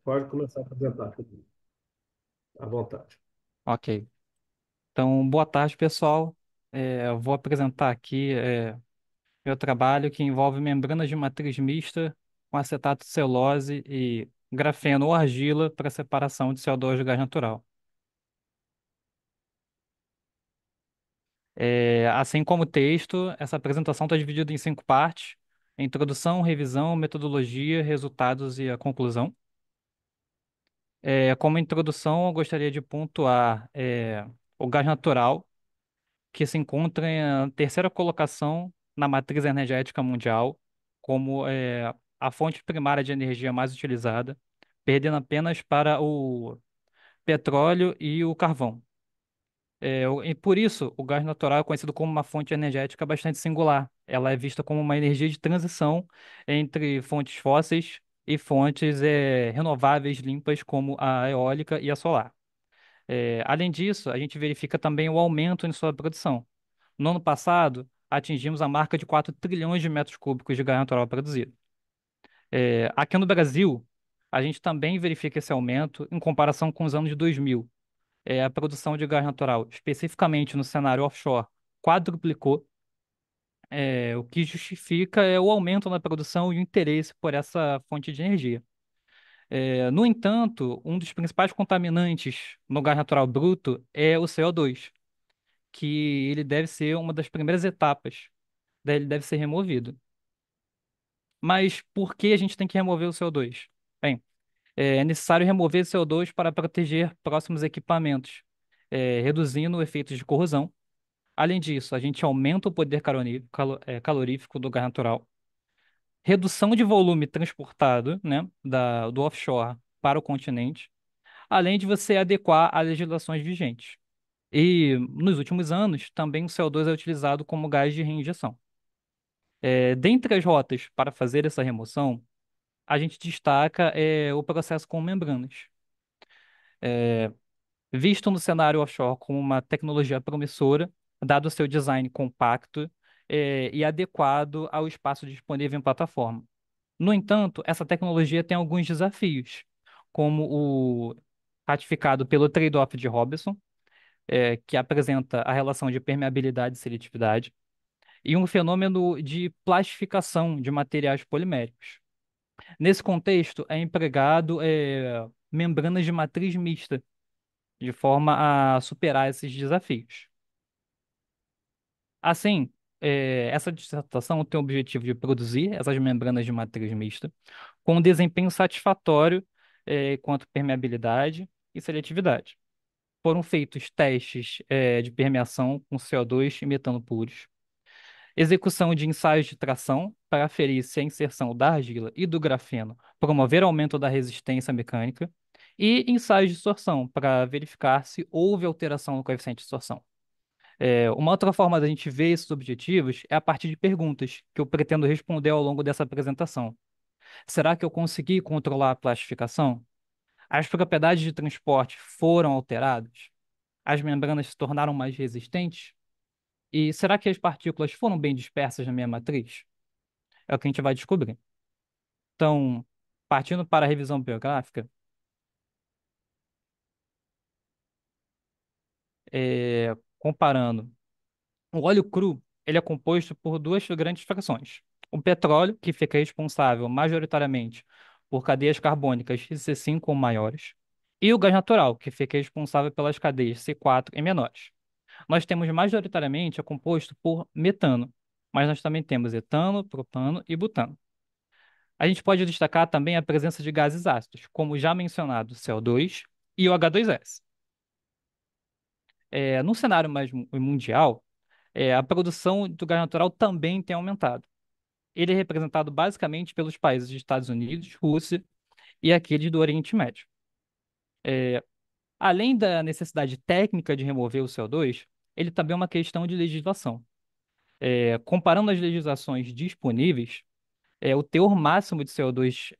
Pode começar a apresentar, à vontade. Ok. Então, boa tarde, pessoal. Eu vou apresentar aqui meu trabalho que envolve membranas de matriz mista com acetato de celulose e grafeno ou argila para separação de CO2 do gás natural. Assim como o texto, essa apresentação está dividida em 5 partes: introdução, revisão, metodologia, resultados e a conclusão. Como introdução, eu gostaria de pontuar o gás natural, que se encontra em terceira colocação na matriz energética mundial, como a fonte primária de energia mais utilizada, perdendo apenas para o petróleo e o carvão. E por isso, o gás natural é conhecido como uma fonte energética bastante singular. Ela é vista como uma energia de transição entre fontes fósseis e fontes renováveis limpas, como a eólica e a solar. Além disso, a gente verifica também o aumento em sua produção. No ano passado, atingimos a marca de 4 trilhões de metros cúbicos de gás natural produzido. Aqui no Brasil, a gente também verifica esse aumento em comparação com os anos de 2000. A produção de gás natural, especificamente no cenário offshore, quadruplicou, o que justifica o aumento na produção e o interesse por essa fonte de energia. No entanto, um dos principais contaminantes no gás natural bruto é o CO2, que ele deve ser uma das primeiras etapas, daí ele deve ser removido. Mas por que a gente tem que remover o CO2? Bem, é necessário remover o CO2 para proteger próximos equipamentos, reduzindo efeitos de corrosão. Além disso, a gente aumenta o poder calorífico do gás natural, redução de volume transportado, né, do offshore para o continente, além de você adequar às legislações vigentes. E nos últimos anos, também o CO2 é utilizado como gás de reinjeção. Dentre as rotas para fazer essa remoção, a gente destaca o processo com membranas. Visto no cenário offshore como uma tecnologia promissora, dado o seu design compacto e adequado ao espaço disponível em plataforma. No entanto, essa tecnologia tem alguns desafios, como o ratificado pelo trade-off de Robinson, que apresenta a relação de permeabilidade e seletividade, e um fenômeno de plastificação de materiais poliméricos. Nesse contexto, é empregado membranas de matriz mista, de forma a superar esses desafios. Assim, essa dissertação tem o objetivo de produzir essas membranas de matriz mista com um desempenho satisfatório quanto permeabilidade e seletividade. Foram feitos testes de permeação com CO2 e metano puros, execução de ensaios de tração para aferir se a inserção da argila e do grafeno promover aumento da resistência mecânica e ensaios de sorção para verificar se houve alteração no coeficiente de sorção. Uma outra forma da gente ver esses objetivos é a partir de perguntas que eu pretendo responder ao longo dessa apresentação. Será que eu consegui controlar a plastificação? As propriedades de transporte foram alteradas? As membranas se tornaram mais resistentes? E será que as partículas foram bem dispersas na minha matriz? É o que a gente vai descobrir. Então, partindo para a revisão biográfica, comparando, o óleo cru, ele é composto por duas grandes frações. O petróleo, que fica responsável majoritariamente por cadeias carbônicas C5 ou maiores, e o gás natural, que fica responsável pelas cadeias C4 e menores. Nós temos majoritariamente é composto por metano, mas nós também temos etano, propano e butano. A gente pode destacar também a presença de gases ácidos, como já mencionado, o CO2 e o H2S. No cenário mais mundial, a produção do gás natural também tem aumentado. Ele é representado basicamente pelos países dos Estados Unidos, Rússia e aqueles do Oriente Médio. É, Além da necessidade técnica de remover o CO2, ele também é uma questão de legislação. Comparando as legislações disponíveis, o teor máximo de CO2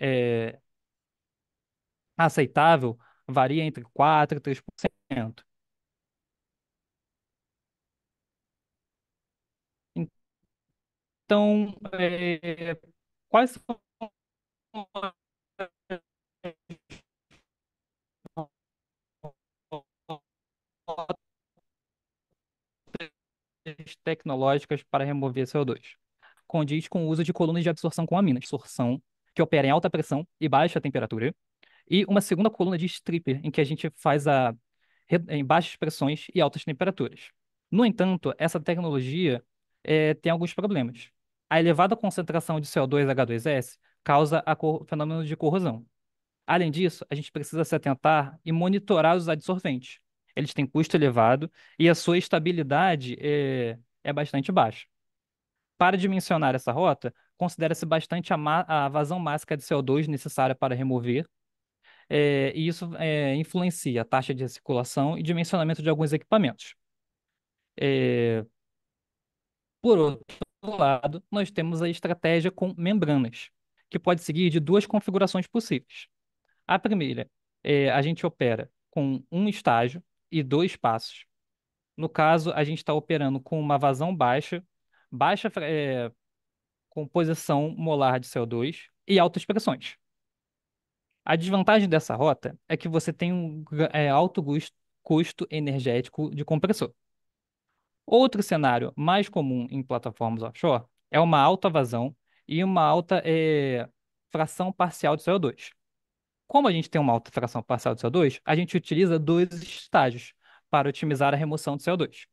aceitável varia entre 4% e 3%. Então, quais são tecnológicas para remover CO2. Condiz com o uso de colunas de absorção com aminas, absorção que opera em alta pressão e baixa temperatura, e uma segunda coluna de stripper, em que a gente faz em baixas pressões e altas temperaturas. No entanto, essa tecnologia tem alguns problemas. A elevada concentração de CO2 H2S causa fenômeno de corrosão. Além disso, a gente precisa se atentar e monitorar os adsorventes. Eles têm custo elevado e a sua estabilidade é bastante baixa. Para dimensionar essa rota, considera-se bastante a vazão máxima de CO2 necessária para remover, e isso influencia a taxa de circulação e dimensionamento de alguns equipamentos. É, por outro lado, nós temos a estratégia com membranas, que pode seguir de duas configurações possíveis. A primeira, a gente opera com um estágio e dois passos. No caso, a gente está operando com uma vazão baixa, composição molar de CO2 e altas pressões. A desvantagem dessa rota é que você tem um alto custo energético de compressor. Outro cenário mais comum em plataformas offshore é uma alta vazão e uma alta fração parcial de CO2. Como a gente tem uma alta fração parcial de CO2, a gente utiliza dois estágios para otimizar a remoção de CO2.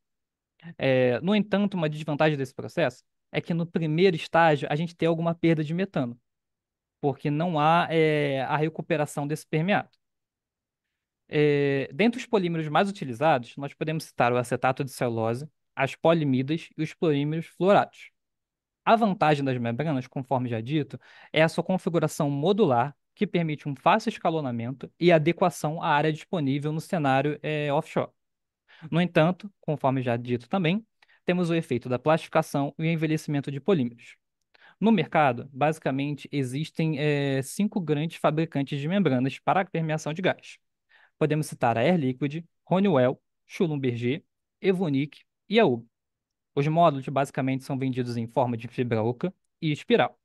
No entanto, uma desvantagem desse processo é que no primeiro estágio a gente tem alguma perda de metano, porque não há a recuperação desse permeado. Dentre os polímeros mais utilizados, nós podemos citar o acetato de celulose, as polimidas e os polímeros fluorados. A vantagem das membranas, conforme já dito, é a sua configuração modular, que permite um fácil escalonamento e adequação à área disponível no cenário offshore. No entanto, conforme já dito também, temos o efeito da plastificação e o envelhecimento de polímeros. No mercado, basicamente, existem cinco grandes fabricantes de membranas para a permeação de gás. Podemos citar a Air Liquide, Honeywell, Schlumberger, Evonik e a UB. Os módulos basicamente são vendidos em forma de fibra oca e espiral.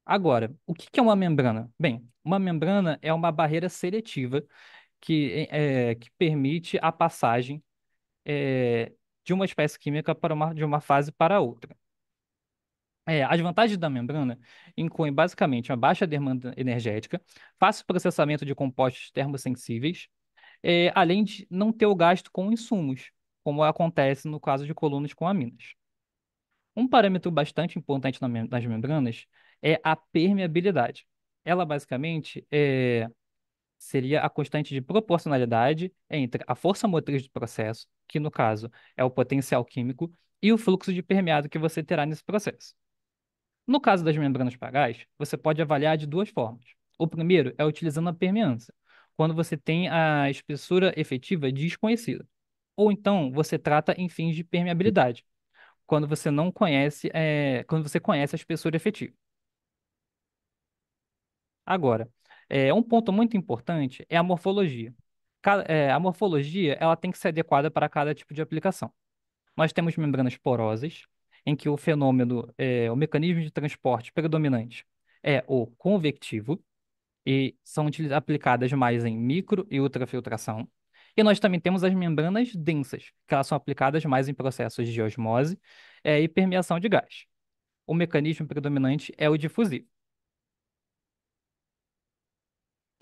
Agora, o que que é uma membrana? Bem, uma membrana é uma barreira seletiva que permite a passagem de uma espécie química de uma fase para outra. As vantagens da membrana incluem basicamente uma baixa demanda energética, fácil processamento de compostos termossensíveis, além de não ter o gasto com insumos, como acontece no caso de colunas com aminas. Um parâmetro bastante importante nas membranas é a permeabilidade. Ela basicamente seria a constante de proporcionalidade entre a força motriz do processo, que no caso é o potencial químico, e o fluxo de permeado que você terá nesse processo. No caso das membranas para gás, você pode avaliar de duas formas. O primeiro é utilizando a permeância, quando você tem a espessura efetiva desconhecida. Ou então você trata em fins de permeabilidade, quando você não conhece, quando você conhece a espessura efetiva. Agora, um ponto muito importante é a morfologia. A morfologia ela tem que ser adequada para cada tipo de aplicação. Nós temos membranas porosas, em que o mecanismo de transporte predominante é o convectivo, e são aplicadas mais em micro e ultrafiltração. E nós também temos as membranas densas, que elas são aplicadas mais em processos de osmose, e permeação de gás. O mecanismo predominante é o difusivo.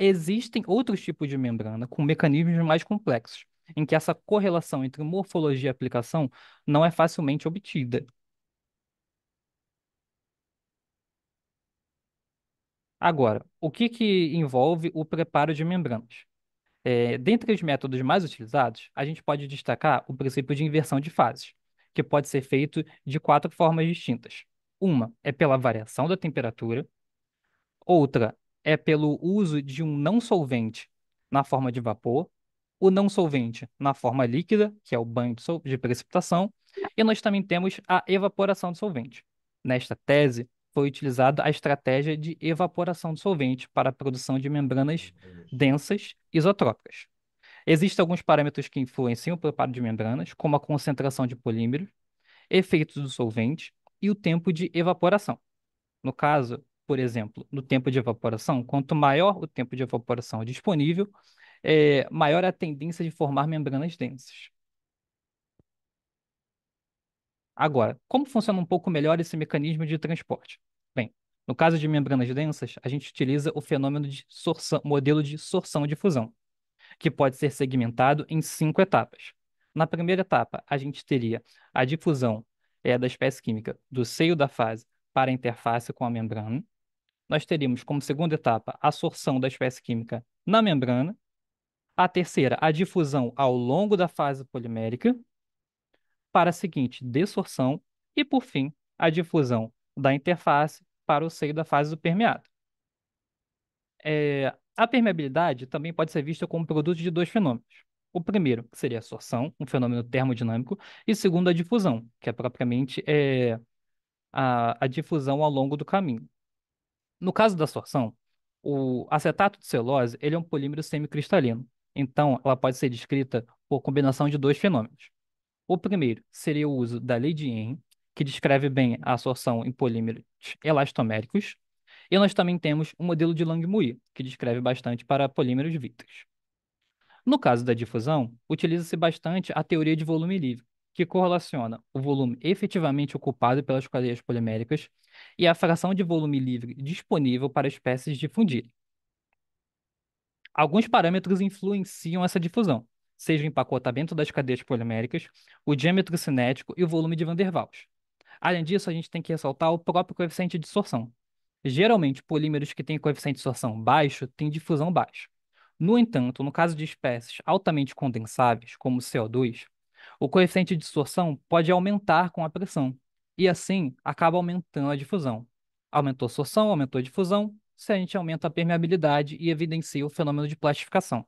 Existem outros tipos de membrana com mecanismos mais complexos, em que essa correlação entre morfologia e aplicação não é facilmente obtida. Agora, o que que envolve o preparo de membranas? Dentre os métodos mais utilizados, a gente pode destacar o princípio de inversão de fases, que pode ser feito de quatro formas distintas. Uma é pela variação da temperatura, outra é pelo uso de um não solvente na forma de vapor, o não solvente na forma líquida, que é o banho de precipitação, e nós também temos a evaporação de solvente. Nesta tese, foi utilizada a estratégia de evaporação de solvente para a produção de membranas densas isotrópicas. Existem alguns parâmetros que influenciam o preparo de membranas, como a concentração de polímeros, efeitos do solvente e o tempo de evaporação. No caso, por exemplo, no tempo de evaporação, quanto maior o tempo de evaporação disponível, maior a tendência de formar membranas densas. Agora, como funciona um pouco melhor esse mecanismo de transporte? Bem, no caso de membranas densas, a gente utiliza o fenômeno de sorção, modelo de sorção-difusão, que pode ser segmentado em 5 etapas. Na primeira etapa, a gente teria a difusão da espécie química do seio da fase para a interface com a membrana. Nós teríamos como segunda etapa a sorção da espécie química na membrana. A terceira, a difusão ao longo da fase polimérica, para a seguinte dessorção. E, por fim, a difusão da interface para o seio da fase do permeado. A permeabilidade também pode ser vista como produto de dois fenômenos. O primeiro, que seria a sorção, um fenômeno termodinâmico, e segundo, a difusão, que é propriamente a difusão ao longo do caminho. No caso da sorção, o acetato de celulose ele é um polímero semicristalino. Então, ela pode ser descrita por combinação de dois fenômenos. O primeiro seria o uso da lei de Henry, que descreve bem a absorção em polímeros elastoméricos. E nós também temos o modelo de Langmuir, que descreve bastante para polímeros vítreos. No caso da difusão, utiliza-se bastante a teoria de volume livre, que correlaciona o volume efetivamente ocupado pelas cadeias poliméricas e a fração de volume livre disponível para espécies difundirem. Alguns parâmetros influenciam essa difusão, seja o empacotamento das cadeias poliméricas, o diâmetro cinético e o volume de Van der Waals. Além disso, a gente tem que ressaltar o próprio coeficiente de sorção. Geralmente, polímeros que têm coeficiente de sorção baixo têm difusão baixa. No entanto, no caso de espécies altamente condensáveis, como o CO2, o coeficiente de sorção pode aumentar com a pressão, e assim acaba aumentando a difusão. Aumentou a sorção, aumentou a difusão, se a gente aumenta a permeabilidade e evidencia o fenômeno de plastificação.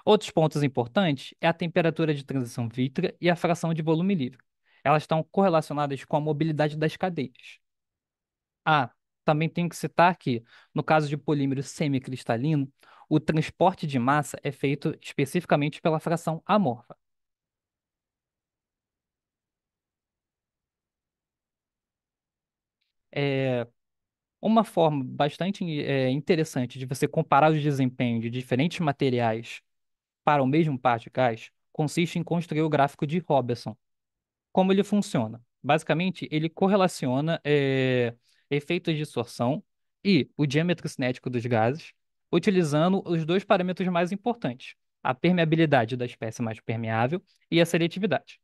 Outros pontos importantes é a temperatura de transição vítrea e a fração de volume livre. Elas estão correlacionadas com a mobilidade das cadeias. Ah, também tenho que citar que, no caso de polímero semicristalino, o transporte de massa é feito especificamente pela fração amorfa. É uma forma bastante interessante de você comparar os desempenhos de diferentes materiais para o mesmo par de gás consiste em construir o gráfico de Robertson. Como ele funciona? Basicamente, ele correlaciona efeitos de sorção e o diâmetro cinético dos gases, utilizando os dois parâmetros mais importantes, a permeabilidade da espécie mais permeável e a seletividade.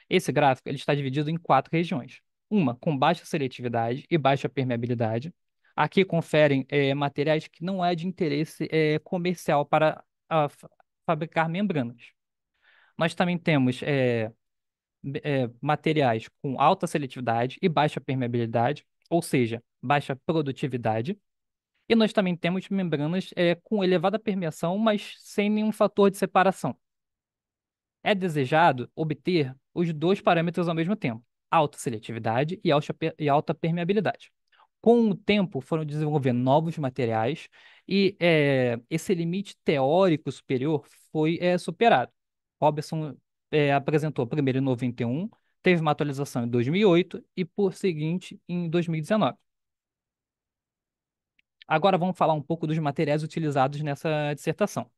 Esse gráfico ele está dividido em 4 regiões. Uma com baixa seletividade e baixa permeabilidade. Aqui conferem materiais que não é de interesse comercial para fabricar membranas. Nós também temos materiais com alta seletividade e baixa permeabilidade, ou seja, baixa produtividade. E nós também temos membranas com elevada permeação, mas sem nenhum fator de separação. É desejado obter os dois parâmetros ao mesmo tempo, alta seletividade e alta permeabilidade. Com o tempo, foram desenvolvendo novos materiais e esse limite teórico superior foi superado. Robertson apresentou primeiro em 91, teve uma atualização em 2008 e, por seguinte, em 2019. Agora vamos falar um pouco dos materiais utilizados nessa dissertação.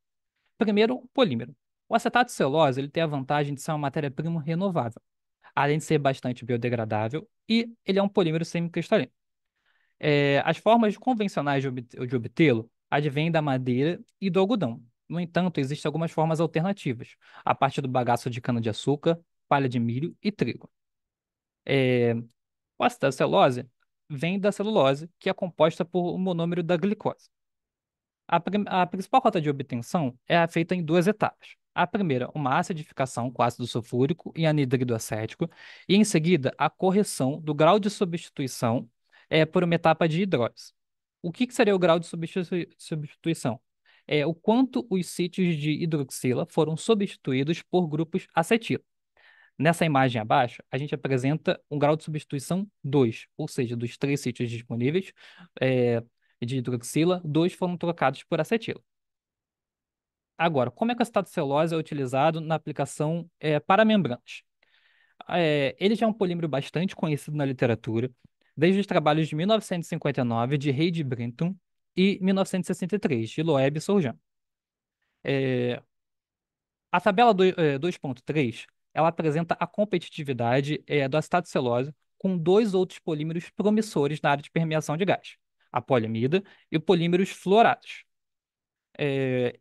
Primeiro, o polímero. O acetato de celulose ele tem a vantagem de ser uma matéria-prima renovável, além de ser bastante biodegradável, e ele é um polímero semicristalino. As formas convencionais de obtê-lo advêm da madeira e do algodão. No entanto, existem algumas formas alternativas, a partir do bagaço de cana-de-açúcar, palha de milho e trigo. É, o ácido da celulose vem da celulose, que é composta por um monômero da glicose. A principal rota de obtenção é feita em 2 etapas. A primeira, uma acidificação com ácido sulfúrico e anidrido acético, e em seguida, a correção do grau de substituição por uma etapa de hidrólise. O que seria o grau de substituição? É o quanto os sítios de hidroxila foram substituídos por grupos acetilo. Nessa imagem abaixo, a gente apresenta um grau de substituição 2, ou seja, dos 3 sítios disponíveis é, de hidroxila, 2 foram trocados por acetilo. Agora, como é que o acetato de celulose é utilizado na aplicação para membranas? Ele já é um polímero bastante conhecido na literatura, desde os trabalhos de 1959 de Reid Brinton e 1963 de Loeb e Surjan. É, a tabela 2.3 ela apresenta a competitividade do acetato de celulose com dois outros polímeros promissores na área de permeação de gás, a poliamida e polímeros fluorados. É,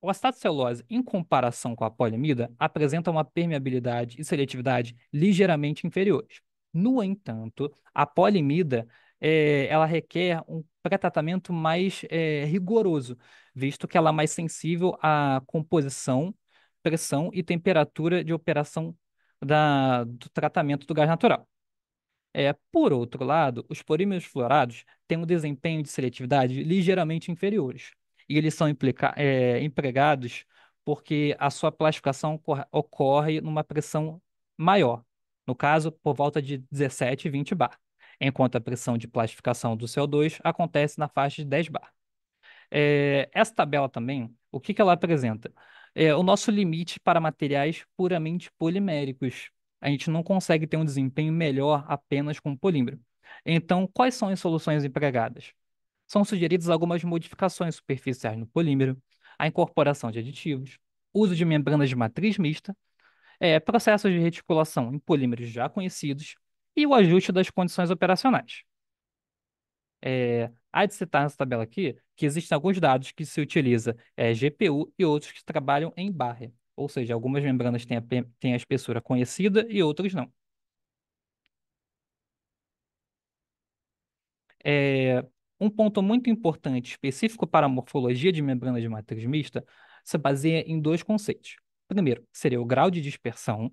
o acetato de celulose, em comparação com a poliamida, apresenta uma permeabilidade e seletividade ligeiramente inferiores. No entanto, a poliamida ela requer um pré-tratamento mais rigoroso, visto que ela é mais sensível à composição, pressão e temperatura de operação do tratamento do gás natural. Por outro lado, os polímeros fluorados têm um desempenho de seletividade ligeiramente inferiores, e eles são empregados porque a sua plastificação ocorre numa pressão maior, no caso, por volta de 17 e 20 bar, enquanto a pressão de plastificação do CO2 acontece na faixa de 10 bar. Essa tabela também, o que que ela apresenta? O nosso limite para materiais puramente poliméricos. A gente não consegue ter um desempenho melhor apenas com polímero. Então, quais são as soluções empregadas? São sugeridas algumas modificações superficiais no polímero, a incorporação de aditivos, uso de membranas de matriz mista, processos de reticulação em polímeros já conhecidos e o ajuste das condições operacionais. Há de citar nessa tabela aqui que existem alguns dados que se utiliza GPU e outros que trabalham em barra. Ou seja, algumas membranas têm a espessura conhecida e outras não. É, um ponto muito importante, específico para a morfologia de membrana de matriz mista, se baseia em dois conceitos. Primeiro, seria o grau de dispersão,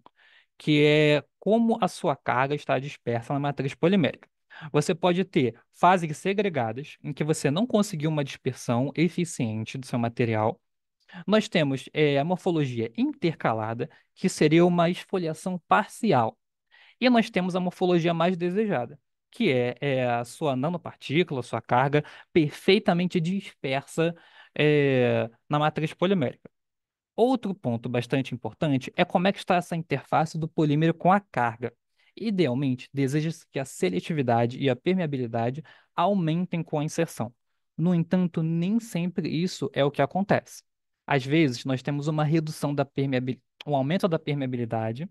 que é como a sua carga está dispersa na matriz polimérica. Você pode ter fases segregadas, em que você não conseguiu uma dispersão eficiente do seu material. Nós temos a morfologia intercalada, que seria uma esfoliação parcial. E nós temos a morfologia mais desejada, que é a sua nanopartícula, sua carga perfeitamente dispersa na matriz polimérica. Outro ponto bastante importante é como é que está essa interface do polímero com a carga. Idealmente, deseja-se que a seletividade e a permeabilidade aumentem com a inserção. No entanto, nem sempre isso é o que acontece. Às vezes, nós temos uma redução da um aumento da permeabilidade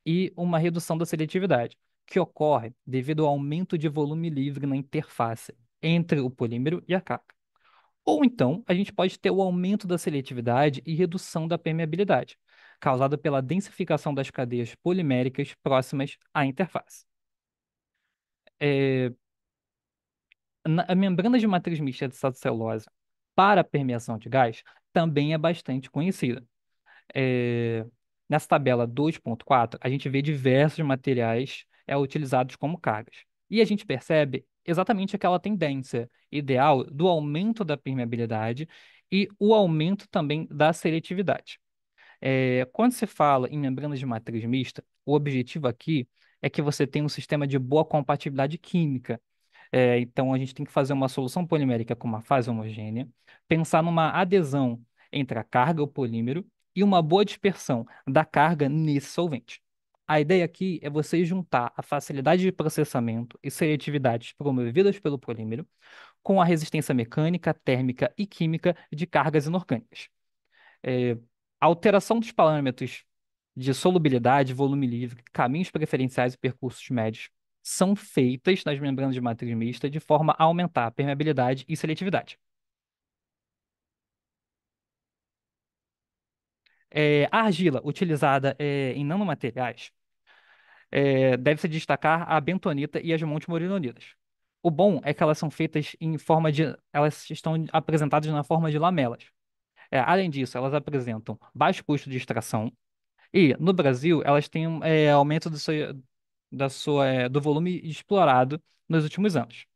e uma redução da seletividade, que ocorre devido ao aumento de volume livre na interface entre o polímero e a carga. Ou então, a gente pode ter o aumento da seletividade e redução da permeabilidade, causada pela densificação das cadeias poliméricas próximas à interface. É, a membrana de matriz mista de celulose para a permeação de gás também é bastante conhecida. É, nessa tabela 2.4, a gente vê diversos materiais utilizados como cargas. E a gente percebe exatamente aquela tendência ideal do aumento da permeabilidade e o aumento também da seletividade. Quando se fala em membranas de matriz mista, o objetivo aqui é que você tenha um sistema de boa compatibilidade química. Então, a gente tem que fazer uma solução polimérica com uma fase homogênea, pensar numa adesão entre a carga, o polímero, e uma boa dispersão da carga nesse solvente. A ideia aqui é você juntar a facilidade de processamento e seletividade promovidas pelo polímero com a resistência mecânica, térmica e química de cargas inorgânicas. É, a alteração dos parâmetros de solubilidade, volume livre, caminhos preferenciais e percursos médios são feitas nas membranas de matriz mista de forma a aumentar a permeabilidade e seletividade. A argila utilizada em nanomateriais deve-se destacar a bentonita e as montemorillonidas. O bom é que elas são feitas em forma de... Elas estão apresentadas na forma de lamelas. Além disso, elas apresentam baixo custo de extração e, no Brasil, elas têm aumento do volume explorado nos últimos anos.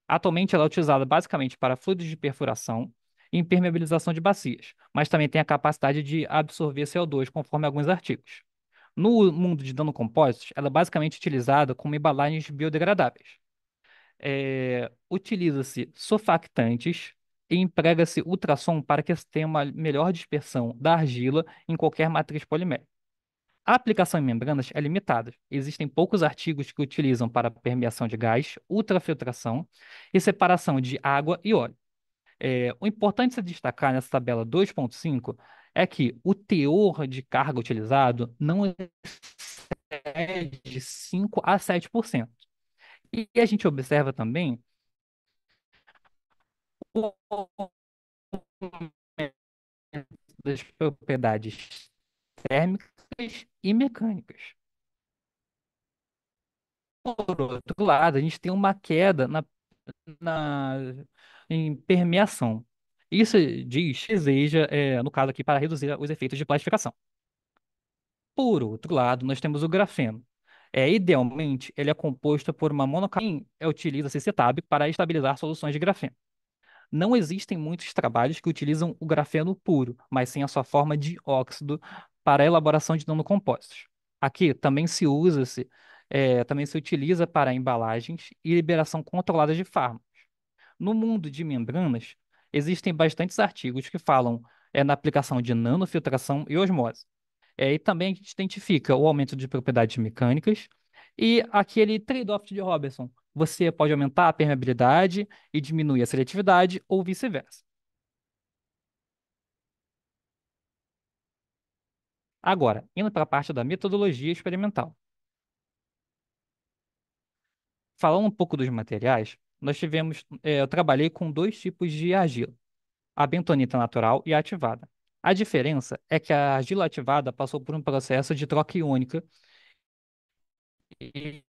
Atualmente, ela é utilizada basicamente para fluidos de perfuração e impermeabilização de bacias, mas também tem a capacidade de absorver CO2, conforme alguns artigos. No mundo de nanocompósitos, ela é basicamente utilizada como embalagens biodegradáveis. Utiliza-se surfactantes e emprega-se ultrassom para que se tenha uma melhor dispersão da argila em qualquer matriz polimérica. A aplicação em membranas é limitada. Existem poucos artigos que utilizam para permeação de gás, ultrafiltração e separação de água e óleo. O importante se destacar nessa tabela 2.5 é que o teor de carga utilizado não excede 5 a 7%. E a gente observa também o aumento das propriedades térmicas e mecânicas. Por outro lado, a gente tem uma queda na, em permeação. Isso deseja, no caso aqui, para reduzir os efeitos de plastificação. Por outro lado, nós temos o grafeno. Idealmente, ele é composto por uma monocamada. Utiliza-se CTAB para estabilizar soluções de grafeno. Não existem muitos trabalhos que utilizam o grafeno puro, mas sim a sua forma de óxido para a elaboração de nanocompostos. Aqui também se utiliza para embalagens e liberação controlada de fármacos. No mundo de membranas, existem bastantes artigos que falam na aplicação de nanofiltração e osmose. E também a gente identifica o aumento de propriedades mecânicas e aquele trade-off de Robertson. Você pode aumentar a permeabilidade e diminuir a seletividade, ou vice-versa. Agora, indo para a parte da metodologia experimental. Falando um pouco dos materiais, eu trabalhei com dois tipos de argila, a bentonita natural e a ativada. A diferença é que a argila ativada passou por um processo de troca iônica e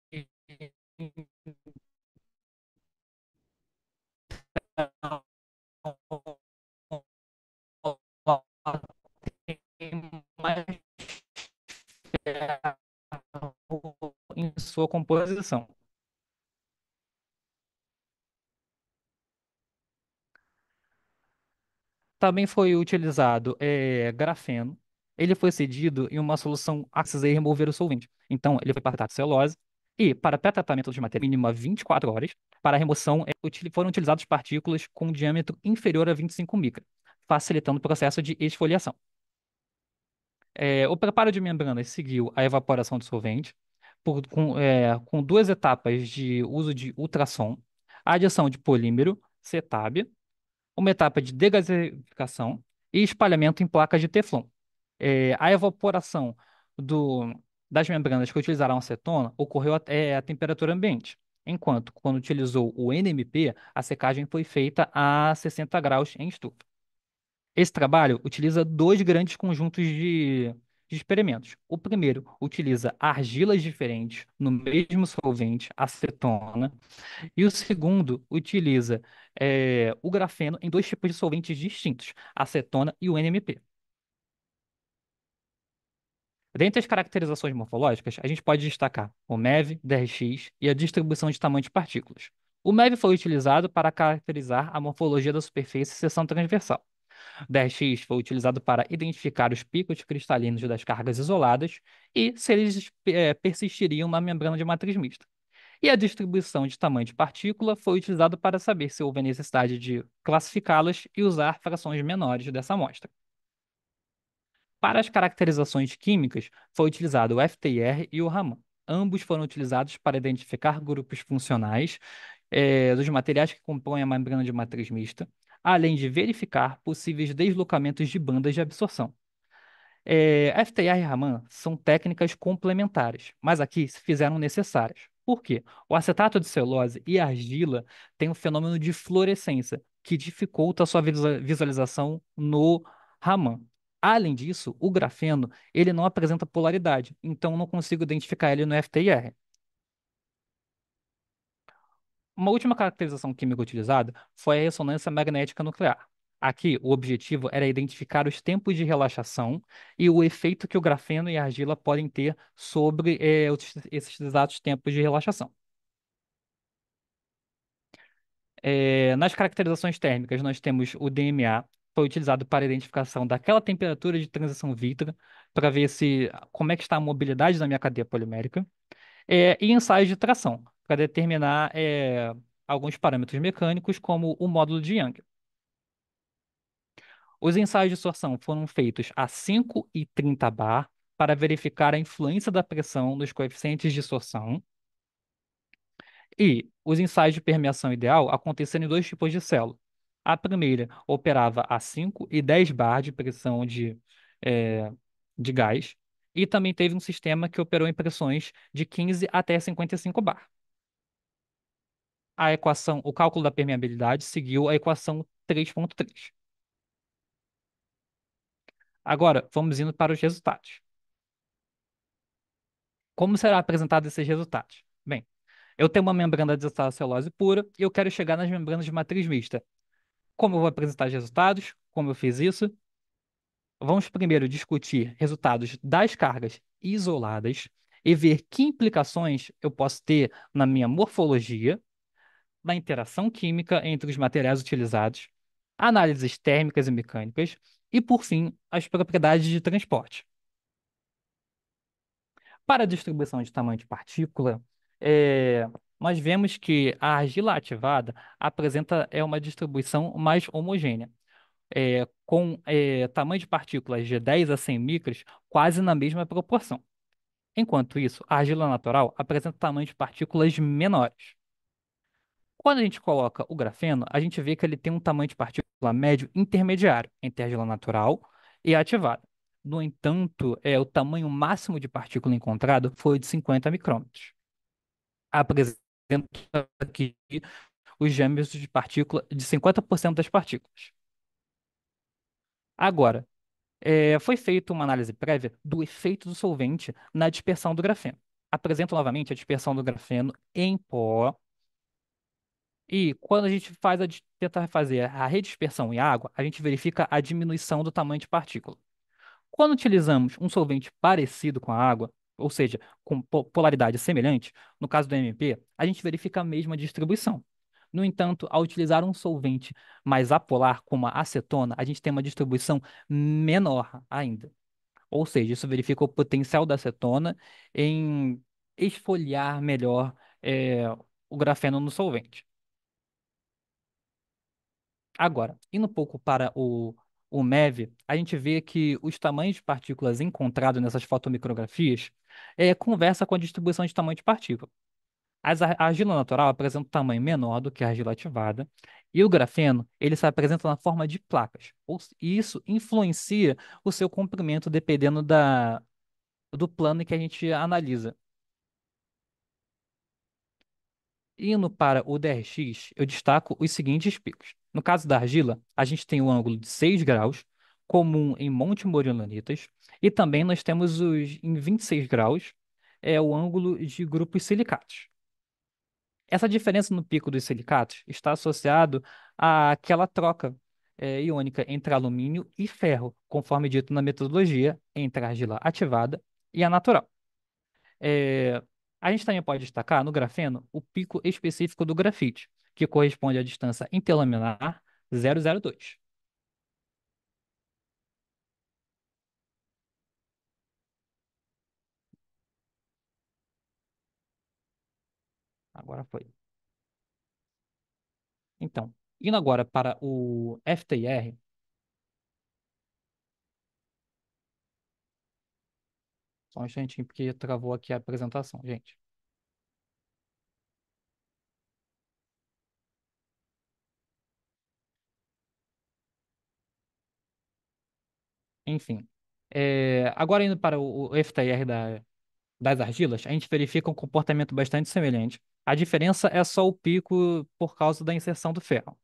tem mais em sua composição. Também foi utilizado grafeno. Ele foi cedido em uma solução a precisar remover o solvente. Então, ele foi para tratar de celulose. E, para pré-tratamento de matéria mínima 24 horas, para a remoção, foram utilizadas partículas com diâmetro inferior a 25 micra, facilitando o processo de esfoliação. O preparo de membranas seguiu a evaporação do solvente, com duas etapas de uso de ultrassom, a adição de polímero, CTAB, uma etapa de degasificação e espalhamento em placas de Teflon. A evaporação do- das membranas que utilizaram acetona ocorreu até a temperatura ambiente, enquanto, quando utilizou o NMP, a secagem foi feita a 60 graus em estufa. Esse trabalho utiliza dois grandes conjuntos de experimentos. O primeiro utiliza argilas diferentes no mesmo solvente, acetona, e o segundo utiliza o grafeno em dois tipos de solventes distintos, a acetona e o NMP. Dentre as caracterizações morfológicas, a gente pode destacar o MEV, DRX e a distribuição de tamanho de partículas. O MEV foi utilizado para caracterizar a morfologia da superfície e seção transversal. O DRX foi utilizado para identificar os picos cristalinos das cargas isoladas e se eles persistiriam na membrana de matriz mista. E a distribuição de tamanho de partícula foi utilizada para saber se houve necessidade de classificá-las e usar frações menores dessa amostra. Para as caracterizações químicas, foi utilizado o FTIR e o Raman. Ambos foram utilizados para identificar grupos funcionais dos materiais que compõem a membrana de matriz mista, além de verificar possíveis deslocamentos de bandas de absorção. FTIR e Raman são técnicas complementares, mas aqui se fizeram necessárias. Por quê? O acetato de celulose e a argila têm um fenômeno de fluorescência, que dificulta a sua visualização no Raman. Além disso, o grafeno ele não apresenta polaridade, então eu não consigo identificar ele no FTIR. Uma última caracterização química utilizada foi a ressonância magnética nuclear. Aqui, o objetivo era identificar os tempos de relaxação e o efeito que o grafeno e a argila podem ter sobre esses exatos tempos de relaxação. Nas caracterizações térmicas, nós temos o DMA, foi utilizado para a identificação daquela temperatura de transição vítrea, para ver como é que está a mobilidade da minha cadeia polimérica, e ensaios de tração, para determinar alguns parâmetros mecânicos, como o módulo de Young. Os ensaios de sorção foram feitos a 5 e 30 bar para verificar a influência da pressão nos coeficientes de sorção. E os ensaios de permeação ideal aconteceram em dois tipos de célula. A primeira operava a 5 e 10 bar de pressão eh, de gás, e também teve um sistema que operou em pressões de 15 até 55 bar. O cálculo da permeabilidade seguiu a equação 3.3. Agora, vamos indo para os resultados. Como será apresentado esses resultados? Bem, eu tenho uma membrana de celulose pura e eu quero chegar nas membranas de matriz mista. Como eu vou apresentar os resultados? Como eu fiz isso? Vamos primeiro discutir resultados das cargas isoladas e ver que implicações eu posso ter na minha morfologia, na interação química entre os materiais utilizados, análises térmicas e mecânicas e, por fim, as propriedades de transporte. Para a distribuição de tamanho de partícula, eh, nós vemos que a argila ativada apresenta uma distribuição mais homogênea, com tamanho de partículas de 10 a 100 micras quase na mesma proporção. Enquanto isso, a argila natural apresenta tamanho de partículas menores. Quando a gente coloca o grafeno, a gente vê que ele tem um tamanho de partícula médio intermediário entre a argila natural e a ativada. No entanto, o tamanho máximo de partícula encontrado foi de 50 micrômetros. Apresenta aqui os diâmetros de partícula de 50% das partículas. Agora, foi feita uma análise prévia do efeito do solvente na dispersão do grafeno. Apresento novamente a dispersão do grafeno em pó. E quando a gente tenta fazer a redispersão em água, a gente verifica a diminuição do tamanho de partícula. Quando utilizamos um solvente parecido com a água, ou seja, com polaridade semelhante, no caso do MP, a gente verifica a mesma distribuição. No entanto, ao utilizar um solvente mais apolar, como a acetona, a gente tem uma distribuição menor ainda. Ou seja, isso verifica o potencial da acetona em esfoliar melhor, o grafeno no solvente. Agora, indo um pouco para o MEV, a gente vê que os tamanhos de partículas encontrados nessas fotomicrografias conversa com a distribuição de tamanho de partícula. A argila natural apresenta um tamanho menor do que a argila ativada, e o grafeno ele se apresenta na forma de placas. E isso influencia o seu comprimento dependendo do plano que a gente analisa. Indo para o DRX, eu destaco os seguintes picos. No caso da argila, a gente tem o ângulo de 6 graus, comum em Monte Morilanitas, e também nós temos em 26 graus, o ângulo de grupos silicatos. Essa diferença no pico dos silicatos está associado àquela troca iônica entre alumínio e ferro, conforme dito na metodologia, entre a argila ativada e a natural. É, a gente também pode destacar no grafeno o pico específico do grafite, que corresponde à distância interlaminar 0,02. Agora foi. Então, indo agora para o FTIR, só um instantinho porque travou aqui a apresentação, gente. Enfim, agora indo para o FTIR das argilas, a gente verifica um comportamento bastante semelhante. A diferença é só o pico por causa da inserção do ferro.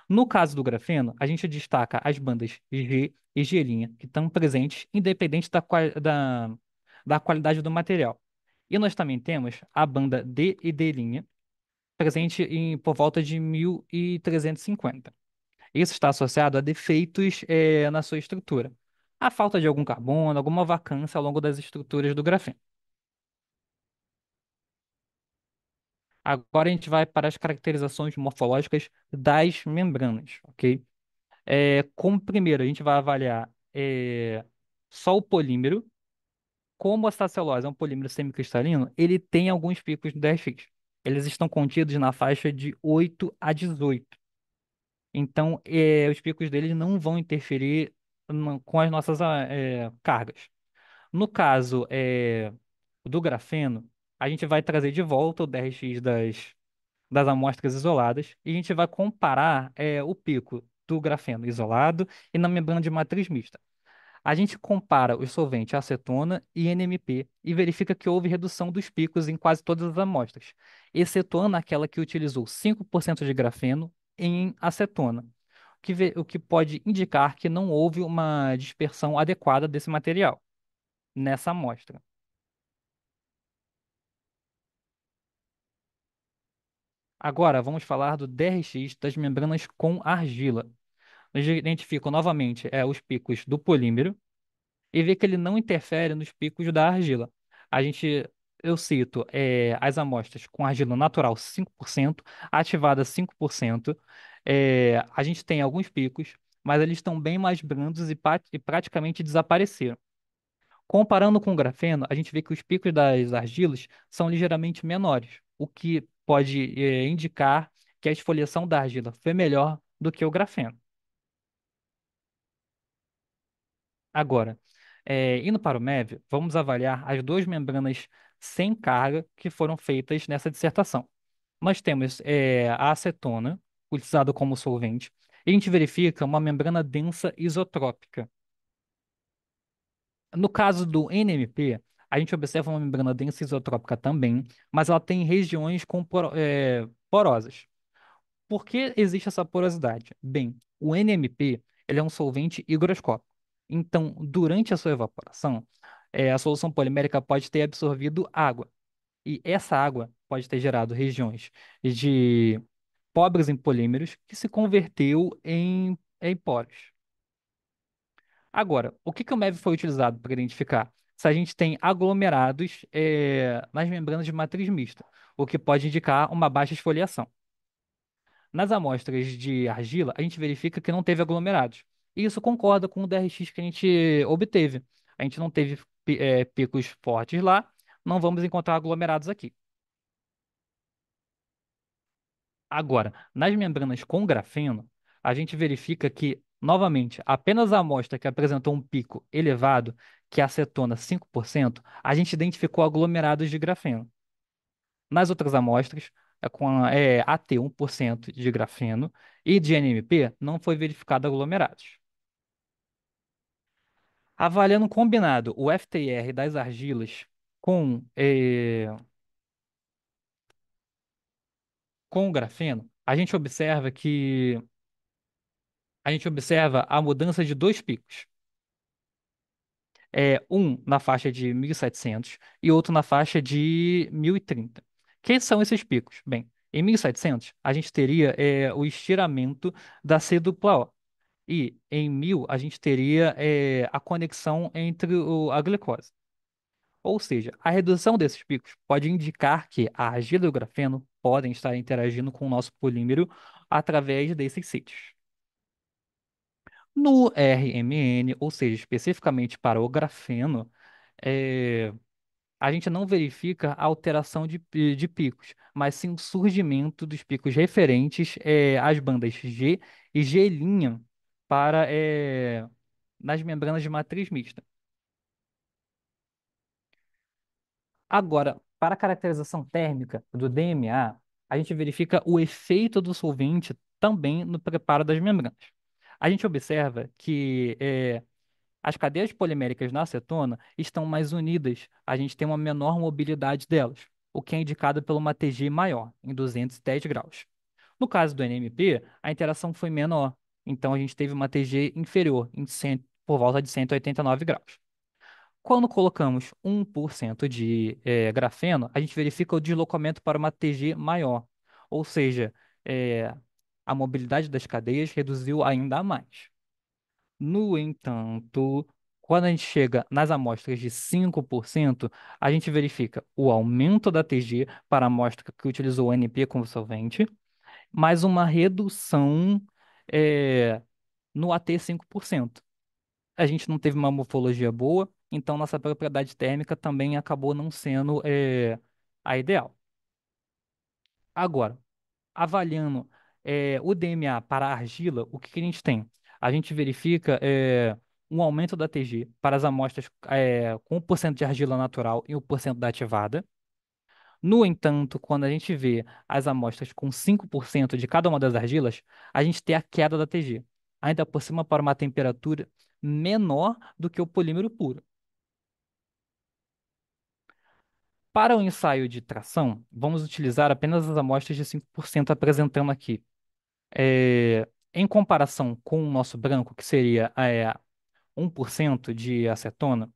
No caso do grafeno, a gente destaca as bandas G e G', que estão presentes independente da qualidade do material. E nós também temos a banda D e D', presente por volta de 1350. Isso está associado a defeitos, na sua estrutura. A falta de algum carbono, alguma vacância ao longo das estruturas do grafeno. Agora a gente vai para as caracterizações morfológicas das membranas, ok? Como primeiro, a gente vai avaliar só o polímero. Como a celulose é um polímero semicristalino, ele tem alguns picos no DRX. Eles estão contidos na faixa de 8 a 18. Então, os picos deles não vão interferir com as nossas cargas. No caso do grafeno, a gente vai trazer de volta o DRX das amostras isoladas e a gente vai comparar o pico do grafeno isolado e na membrana de matriz mista. A gente compara os solventes acetona e NMP e verifica que houve redução dos picos em quase todas as amostras, excetuando aquela que utilizou 5% de grafeno em acetona, o que pode indicar que não houve uma dispersão adequada desse material nessa amostra. Agora, vamos falar do DRX das membranas com argila. A gente identifica novamente os picos do polímero e vê que ele não interfere nos picos da argila. A gente, eu cito as amostras com argila natural 5%, ativada 5%. A gente tem alguns picos, mas eles estão bem mais brandos e praticamente desapareceram. Comparando com o grafeno, a gente vê que os picos das argilas são ligeiramente menores, o que pode indicar que a esfoliação da argila foi melhor do que o grafeno. Agora, indo para o MEV, vamos avaliar as duas membranas sem carga que foram feitas nessa dissertação. Nós temos a acetona, utilizada como solvente, e a gente verifica uma membrana densa isotrópica. No caso do NMP, a gente observa uma membrana densa isotrópica também, mas ela tem regiões com porosas. Por que existe essa porosidade? Bem, o NMP ele é um solvente higroscópico. Então, durante a sua evaporação, a solução polimérica pode ter absorvido água. E essa água pode ter gerado regiões de pobres em polímeros que se converteu em poros. Agora, o que que o MEV foi utilizado para identificar? Se a gente tem aglomerados nas membranas de matriz mista, o que pode indicar uma baixa esfoliação. Nas amostras de argila, a gente verifica que não teve aglomerados. E isso concorda com o DRX que a gente obteve. A gente não teve picos fortes lá, não vamos encontrar aglomerados aqui. Agora, nas membranas com grafeno, a gente verifica que, novamente, apenas a amostra que apresentou um pico elevado, que é a acetona 5%, a gente identificou aglomerados de grafeno. Nas outras amostras, com AT 1% de grafeno e de NMP, não foi verificado aglomerados. Avaliando combinado o FTR das argilas com, com o grafeno, a gente observa a mudança de dois picos. Um na faixa de 1.700 e outro na faixa de 1.030. Quem são esses picos? Bem, em 1.700 a gente teria o estiramento da C-dupla-O. E em 1.000 a gente teria a conexão entre a glicose. Ou seja, a redução desses picos pode indicar que a argila e o grafeno podem estar interagindo com o nosso polímero através desses sítios. No RMN, ou seja, especificamente para o grafeno, eh, a gente não verifica a alteração de picos, mas sim o surgimento dos picos referentes às bandas G e G' para, nas membranas de matriz mista. Agora, para a caracterização térmica do DMA, a gente verifica o efeito do solvente também no preparo das membranas. A gente observa que as cadeias poliméricas na acetona estão mais unidas, a gente tem uma menor mobilidade delas, o que é indicado por uma TG maior, em 210 graus. No caso do NMP, a interação foi menor, então a gente teve uma TG inferior, por volta de 189 graus. Quando colocamos 1% de grafeno, a gente verifica o deslocamento para uma TG maior, ou seja, eh, a mobilidade das cadeias reduziu ainda mais. No entanto, quando a gente chega nas amostras de 5%, a gente verifica o aumento da TG para a amostra que utilizou o NP como solvente, mais uma redução eh, no AT 5%. A gente não teve uma morfologia boa, então nossa propriedade térmica também acabou não sendo a ideal. Agora, avaliando o DMA para a argila, o que que a gente tem? A gente verifica um aumento da TG para as amostras com 1% de argila natural e 1% da ativada. No entanto, quando a gente vê as amostras com 5% de cada uma das argilas, a gente tem a queda da TG, ainda por cima para uma temperatura menor do que o polímero puro. Para o ensaio de tração, vamos utilizar apenas as amostras de 5% apresentando aqui. Em comparação com o nosso branco, que seria 1% de acetona,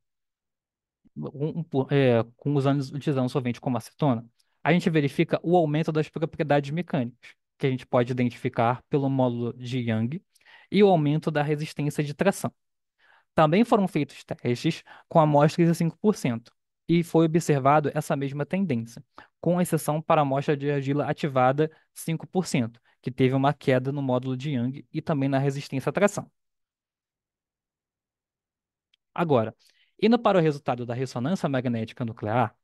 utilizando solvente como acetona, a gente verifica o aumento das propriedades mecânicas, que a gente pode identificar pelo módulo de Young, e o aumento da resistência de tração. Também foram feitos testes com amostras de 5% e foi observado essa mesma tendência, com exceção para a amostra de argila ativada 5%, que teve uma queda no módulo de Young e também na resistência à tração. Agora, indo para o resultado da ressonância magnética nuclear,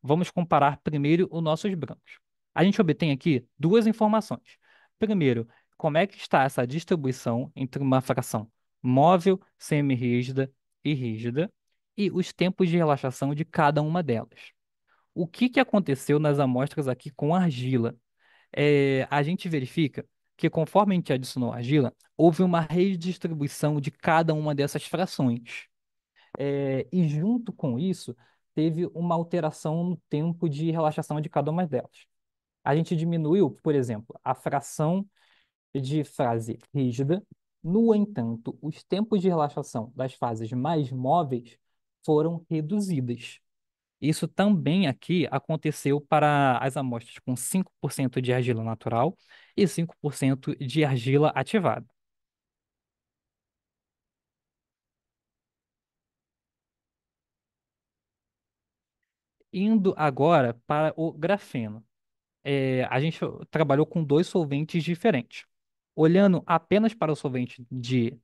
vamos comparar primeiro os nossos brancos. A gente obtém aqui duas informações. Primeiro, como é que está essa distribuição entre uma fração móvel, semi-rígida e rígida, e os tempos de relaxação de cada uma delas. O que aconteceu nas amostras aqui com argila? A gente verifica que conforme a gente adicionou argila, houve uma redistribuição de cada uma dessas frações. E junto com isso, teve uma alteração no tempo de relaxação de cada uma delas. A gente diminuiu, por exemplo, a fração de fase rígida, no entanto, os tempos de relaxação das fases mais móveis foram reduzidas. Isso também aqui aconteceu para as amostras com 5% de argila natural e 5% de argila ativada. Indo agora para o grafeno. A gente trabalhou com dois solventes diferentes. Olhando apenas para o solvente de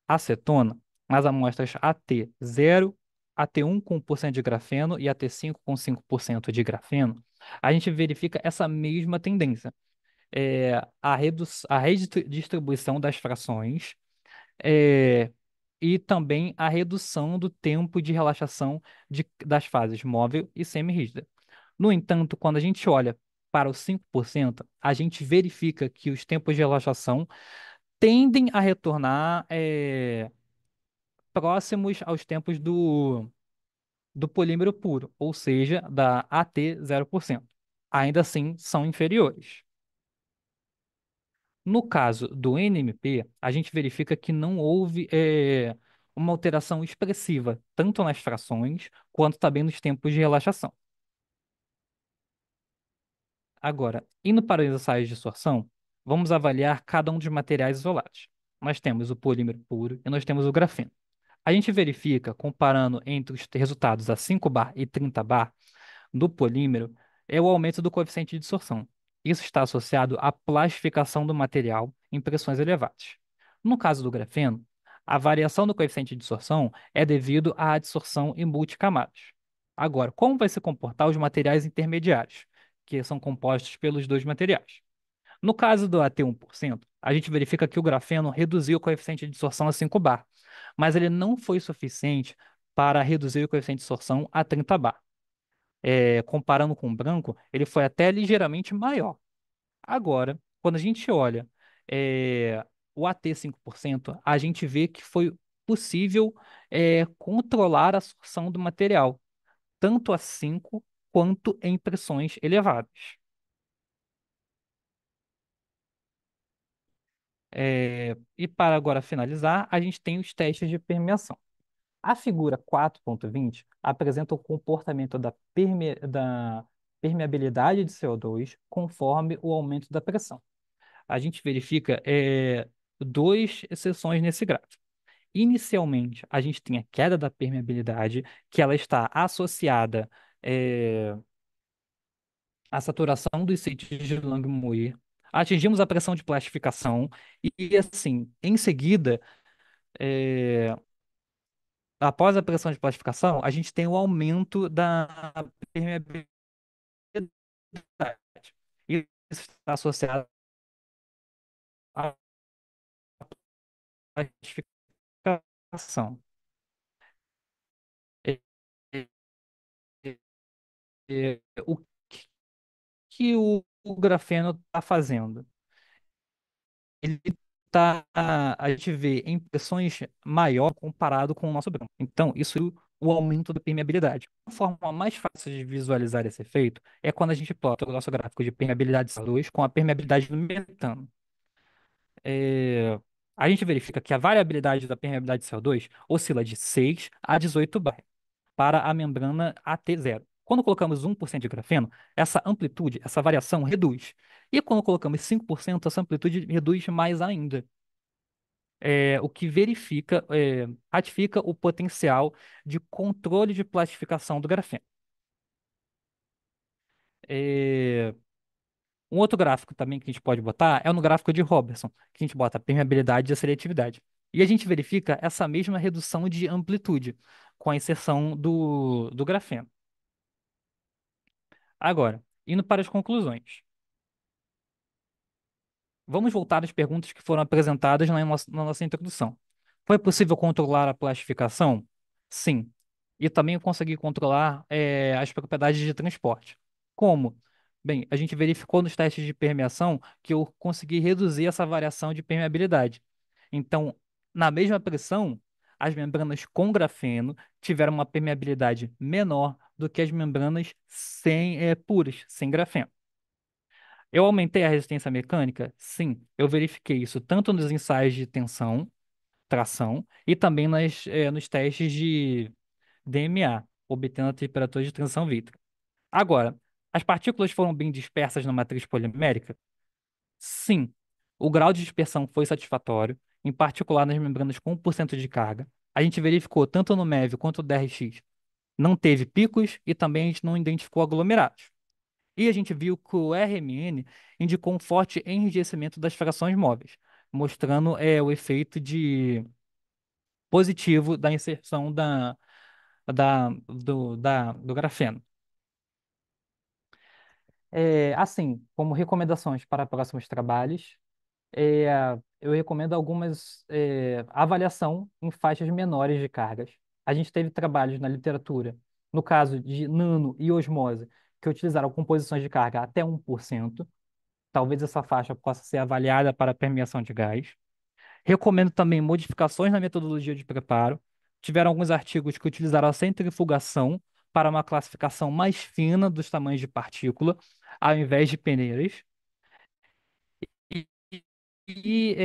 acetona, as amostras AT0, AT1 com 1% de grafeno e AT5 com 5% de grafeno, a gente verifica essa mesma tendência. A redistribuição das frações é, e também a redução do tempo de relaxação das fases móvel e semi-rígida. No entanto, quando a gente olha para os 5%, a gente verifica que os tempos de relaxação tendem a retornar próximos aos tempos do polímero puro, ou seja, da AT 0%. Ainda assim, são inferiores. No caso do NMP, a gente verifica que não houve uma alteração expressiva, tanto nas frações quanto também nos tempos de relaxação. Agora, indo para os ensaios de sorção, vamos avaliar cada um dos materiais isolados. Nós temos o polímero puro e nós temos o grafeno. A gente verifica, comparando entre os resultados a 5 bar e 30 bar do polímero, é o aumento do coeficiente de dissorção. Isso está associado à plastificação do material em pressões elevadas. No caso do grafeno, a variação do coeficiente de dissorção é devido à adsorção em multicamadas. Agora, como vai se comportar os materiais intermediários, que são compostos pelos dois materiais? No caso do AT 1%, a gente verifica que o grafeno reduziu o coeficiente de dissorção a 5 bar, mas ele não foi suficiente para reduzir o coeficiente de dissorção a 30 bar. Comparando com o branco, ele foi até ligeiramente maior. Agora, quando a gente olha o AT 5%, a gente vê que foi possível controlar a absorção do material, tanto a 5 quanto em pressões elevadas. E para agora finalizar, a gente tem os testes de permeação. A figura 4.20 apresenta o comportamento da permeabilidade de CO2 conforme o aumento da pressão. A gente verifica duas seções nesse gráfico. Inicialmente, a gente tem a queda da permeabilidade, que ela está associada é, à saturação dos sítios de Langmuir. Atingimos a pressão de plastificação e, assim, em seguida, é, após a pressão de plastificação, a gente tem o aumento da permeabilidade. Isso está associado à plastificação. É, é, o que o grafeno está fazendo? Ele tá, a gente vê em pressões maior comparado com o nosso branco. Então, isso é o aumento da permeabilidade. A forma mais fácil de visualizar esse efeito é quando a gente plota o nosso gráfico de permeabilidade de CO2 com a permeabilidade do metano. É, a gente verifica que a variabilidade da permeabilidade de CO2 oscila de 6 a 18 bar para a membrana AT0. Quando colocamos 1% de grafeno, essa amplitude, essa variação reduz. E quando colocamos 5%, essa amplitude reduz mais ainda. O que verifica, ratifica o potencial de controle de plastificação do grafeno. É, Um outro gráfico também que a gente pode botar é no gráfico de Robertson, que a gente bota a permeabilidade e a seletividade. E a gente verifica essa mesma redução de amplitude com a inserção do grafeno. Agora, indo para as conclusões. Vamos voltar às perguntas que foram apresentadas na nossa introdução. Foi possível controlar a plastificação? Sim. E também eu consegui controlar, as propriedades de transporte. Como? Bem, a gente verificou nos testes de permeação que eu consegui reduzir essa variação de permeabilidade. Então, na mesma pressão, as membranas com grafeno tiveram uma permeabilidade menor do que as membranas puras, sem grafeno. Eu aumentei a resistência mecânica? Sim, eu verifiquei isso tanto nos ensaios de tensão, tração, e também nos testes de DMA, obtendo a temperatura de transição vítrea. Agora, as partículas foram bem dispersas na matriz polimérica? Sim, o grau de dispersão foi satisfatório, em particular nas membranas com 1% de carga. A gente verificou tanto no MEV quanto no DRX. Não teve picos e também a gente não identificou aglomerados. E a gente viu que o RMN indicou um forte enrijecimento das frações móveis, mostrando o efeito de positivo da inserção do grafeno. Assim, como recomendações para próximos trabalhos, eu recomendo algumas avaliação em faixas menores de cargas. A gente teve trabalhos na literatura, no caso de nano e osmose, que utilizaram composições de carga até 1%. Talvez essa faixa possa ser avaliada para permeação de gás. Recomendo também modificações na metodologia de preparo. Tiveram alguns artigos que utilizaram a centrifugação para uma classificação mais fina dos tamanhos de partícula, ao invés de peneiras. E,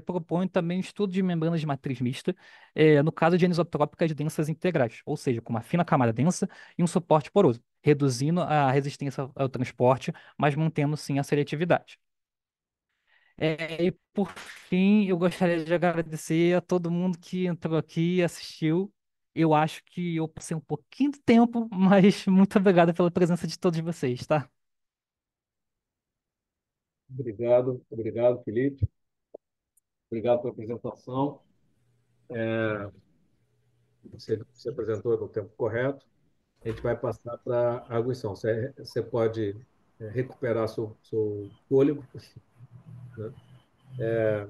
propõe também estudo de membranas de matriz mista, no caso de anisotrópicas densas integrais, ou seja, com uma fina camada densa e um suporte poroso, reduzindo a resistência ao transporte, mas mantendo sim a seletividade. E por fim, eu gostaria de agradecer a todo mundo que entrou aqui e assistiu. Eu acho que eu passei um pouquinho de tempo, mas muito obrigado pela presença de todos vocês, tá? Obrigado, obrigado, Felipe. Obrigado pela apresentação. Você apresentou no tempo correto. A gente vai passar para a arguição. Você pode recuperar seu fôlego, né?